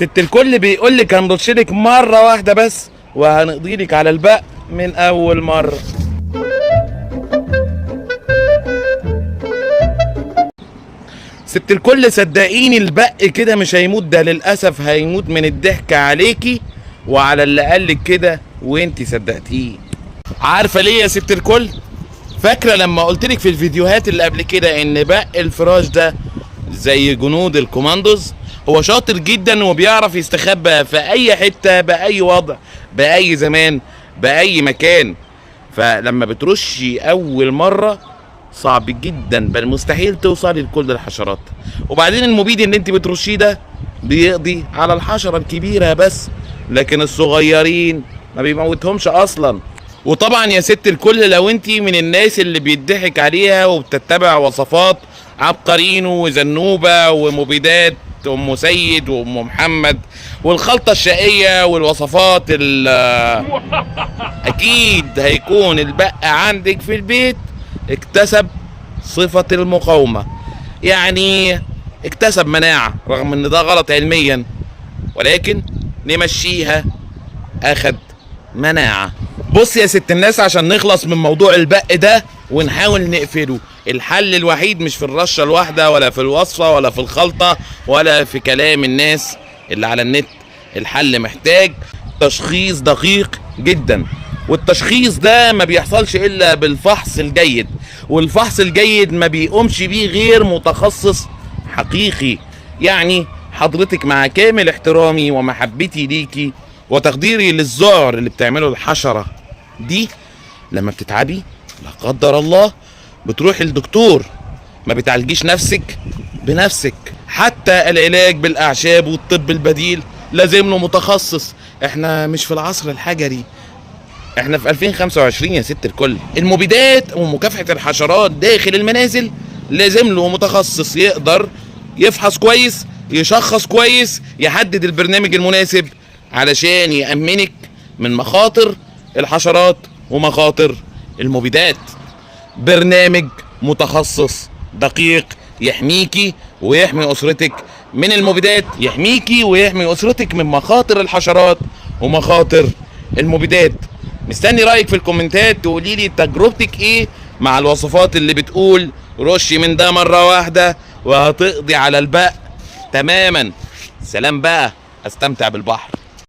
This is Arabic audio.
ست الكل بيقول لك هنرش لك مره واحده بس وهنقضي لك على البق من اول مره. ست الكل صدقيني البق كده مش هيموت، ده للاسف هيموت من الضحك عليكي وعلى اللي قالك كده وانتي صدقتيه. عارفه ليه يا ست الكل؟ فاكره لما قلتلك في الفيديوهات اللي قبل كده ان بق الفراش ده زي جنود الكوماندوز، هو شاطر جدا وبيعرف يستخبى في اي حته باي وضع باي زمان باي مكان. فلما بترشي اول مره صعب جدا بل مستحيل توصلي لكل الحشرات، وبعدين المبيد اللي انت بترشيه ده بيقضي على الحشره الكبيره بس، لكن الصغيرين ما بيموتهمش اصلا. وطبعا يا ست الكل لو انت من الناس اللي بيضحك عليها وبتتبع وصفات عبقرينو وزنوبه ومبيدات ام سيد وام محمد والخلطه الشقيه والوصفات اكيد هيكون البق عندك في البيت اكتسب صفه المقاومه، يعني اكتسب مناعه، رغم ان ده غلط علميا ولكن نمشيها اخد مناعه. بص يا ست الناس، عشان نخلص من موضوع البق ده ونحاول نقفله، الحل الوحيد مش في الرشه الواحده ولا في الوصفه ولا في الخلطه ولا في كلام الناس اللي على النت. الحل محتاج تشخيص دقيق جدا، والتشخيص ده ما بيحصلش الا بالفحص الجيد، والفحص الجيد ما بيقومش بيه غير متخصص حقيقي. يعني حضرتك مع كامل احترامي ومحبتي ليكي وتقديري للذعر اللي بتعمله الحشرة دي، لما بتتعبي لا قدر الله بتروحي للدكتور، ما بتعالجيش نفسك بنفسك. حتى العلاج بالاعشاب والطب البديل لازم له متخصص. احنا مش في العصر الحجري، احنا في 2025 يا ست الكل. المبيدات ومكافحة الحشرات داخل المنازل لازم له متخصص يقدر يفحص كويس، يشخص كويس، يحدد البرنامج المناسب علشان يأمنك من مخاطر الحشرات ومخاطر المبيدات. برنامج متخصص دقيق يحميكي ويحمي أسرتك من المبيدات، يحميكي ويحمي أسرتك من مخاطر الحشرات ومخاطر المبيدات. مستني رأيك في الكومنتات، تقولي لي تجربتك ايه مع الوصفات اللي بتقول رشي من ده مرة واحدة وهتقضي على البق تماما. سلام بقى، استمتع بالبحر.